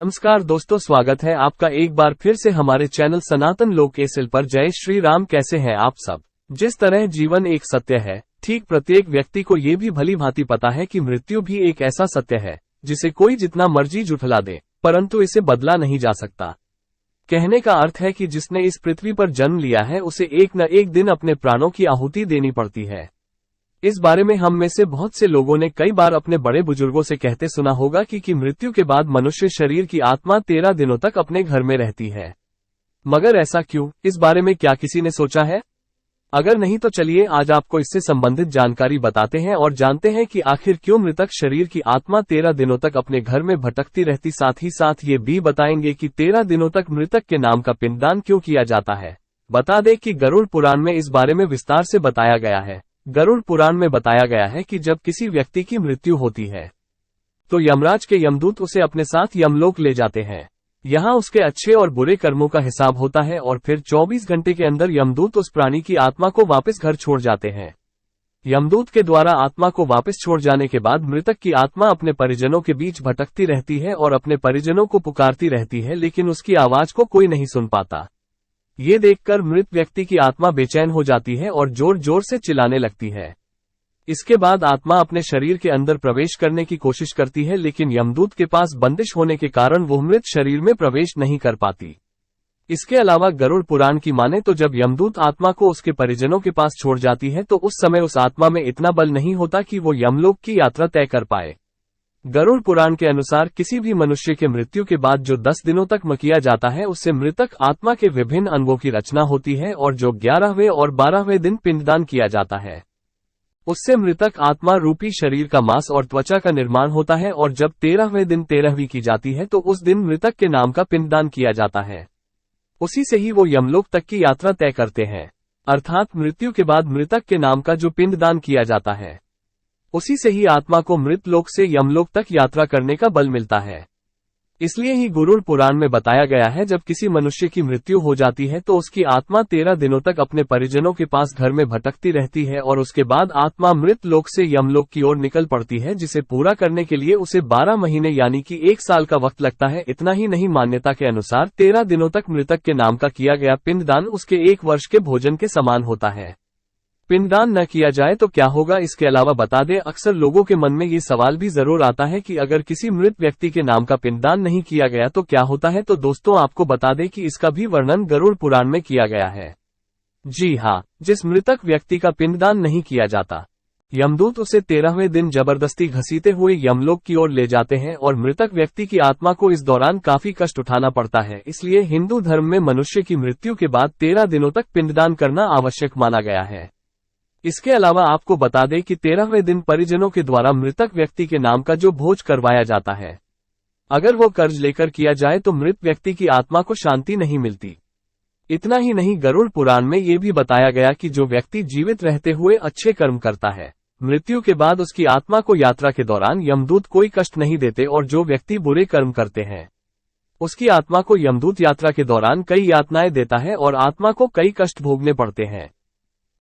नमस्कार दोस्तों, स्वागत है आपका एक बार फिर से हमारे चैनल सनातन लोक एसएल पर। जय श्री राम। कैसे हैं आप सब। जिस तरह जीवन एक सत्य है, ठीक प्रत्येक व्यक्ति को ये भी भली भांति पता है कि मृत्यु भी एक ऐसा सत्य है जिसे कोई जितना मर्जी झुठला दे, परंतु इसे बदला नहीं जा सकता। कहने का अर्थ है कि जिसने इस पृथ्वी पर जन्म लिया है उसे एक न एक दिन अपने प्राणों की आहुति देनी पड़ती है। इस बारे में हम में से बहुत से लोगों ने कई बार अपने बड़े बुजुर्गों से कहते सुना होगा कि मृत्यु के बाद मनुष्य शरीर की आत्मा 13 दिनों तक अपने घर में रहती है। मगर ऐसा क्यों, इस बारे में क्या किसी ने सोचा है? अगर नहीं तो चलिए आज आपको इससे संबंधित जानकारी बताते हैं और जानते हैं कि आखिर क्यों मृतक शरीर की आत्मा 13 दिनों तक अपने घर में भटकती रहती। साथ ही साथ ये भी बताएंगे कि 13 दिनों तक मृतक के नाम का पिंडदान क्यों किया जाता है। बता दें कि गरुड़ पुराण में इस बारे में विस्तार से बताया गया है। गरुड़ पुराण में बताया गया है कि जब किसी व्यक्ति की मृत्यु होती है तो यमराज के यमदूत उसे अपने साथ यमलोक ले जाते हैं। यहाँ उसके अच्छे और बुरे कर्मों का हिसाब होता है और फिर 24 घंटे के अंदर यमदूत उस प्राणी की आत्मा को वापस घर छोड़ जाते हैं। यमदूत के द्वारा आत्मा को वापस छोड़ जाने के बाद मृतक की आत्मा अपने परिजनों के बीच भटकती रहती है और अपने परिजनों को पुकारती रहती है, लेकिन उसकी आवाज को कोई नहीं सुन पाता। ये देखकर मृत व्यक्ति की आत्मा बेचैन हो जाती है और जोर जोर से चिल्लाने लगती है। इसके बाद आत्मा अपने शरीर के अंदर प्रवेश करने की कोशिश करती है, लेकिन यमदूत के पास बंदिश होने के कारण वो मृत शरीर में प्रवेश नहीं कर पाती। इसके अलावा गरुड़ पुराण की माने तो जब यमदूत आत्मा को उसके परिजनों के पास छोड़ जाती है तो उस समय उस आत्मा में इतना बल नहीं होता कि वो यमलोक की यात्रा तय कर पाए। गरुड़ पुराण के अनुसार किसी भी मनुष्य के मृत्यु के बाद जो 10 दिनों तक किया जाता है उससे मृतक आत्मा के विभिन्न अंगों की रचना होती है और जो 11वें और 12वें दिन पिंडदान किया जाता है उससे मृतक आत्मा रूपी शरीर का मांस और त्वचा का निर्माण होता है और जब 13वें दिन 13वीं की जाती है तो उस दिन मृतक के नाम का पिंडदान किया जाता है। उसी से ही वो यमलोक तक की यात्रा तय करते हैं। अर्थात मृत्यु के बाद मृतक के नाम का जो पिंडदान किया जाता है उसी से ही आत्मा को मृत लोक से यमलोक तक यात्रा करने का बल मिलता है। इसलिए ही गरुड़ पुराण में बताया गया है जब किसी मनुष्य की मृत्यु हो जाती है तो उसकी आत्मा 13 दिनों तक अपने परिजनों के पास घर में भटकती रहती है और उसके बाद आत्मा मृत लोक से यमलोक की ओर निकल पड़ती है, जिसे पूरा करने के लिए उसे 12 महीने यानी कि 1 साल का वक्त लगता है। इतना ही नहीं, मान्यता के अनुसार 13 दिनों तक मृतक के नाम का किया गया पिंडदान उसके 1 वर्ष के भोजन के समान होता है। पिंडदान न किया जाए तो क्या होगा? इसके अलावा बता दें, अक्सर लोगों के मन में ये सवाल भी जरूर आता है कि अगर किसी मृत व्यक्ति के नाम का पिंडदान नहीं किया गया तो क्या होता है। तो दोस्तों आपको बता दें कि इसका भी वर्णन गरुड़ पुराण में किया गया है। जी हाँ, जिस मृतक व्यक्ति का पिंडदान नहीं किया जाता यमदूत उसे 13वें दिन जबरदस्ती घसीटे हुए यमलोक की ओर ले जाते हैं और मृतक व्यक्ति की आत्मा को इस दौरान काफी कष्ट उठाना पड़ता है। इसलिए हिंदू धर्म में मनुष्य की मृत्यु के बाद 13 दिनों तक पिंडदान करना आवश्यक माना गया है। इसके अलावा आपको बता दें कि 13वें दिन परिजनों के द्वारा मृतक व्यक्ति के नाम का जो भोज करवाया जाता है, अगर वो कर्ज लेकर किया जाए तो मृत व्यक्ति की आत्मा को शांति नहीं मिलती। इतना ही नहीं, गरुड़ पुराण में ये भी बताया गया कि जो व्यक्ति जीवित रहते हुए अच्छे कर्म करता है, मृत्यु के बाद उसकी आत्मा को यात्रा के दौरान यमदूत कोई कष्ट नहीं देते, और जो व्यक्ति बुरे कर्म करते हैं उसकी आत्मा को यमदूत यात्रा के दौरान कई यातनाएं देता है और आत्मा को कई कष्ट भोगने पड़ते हैं।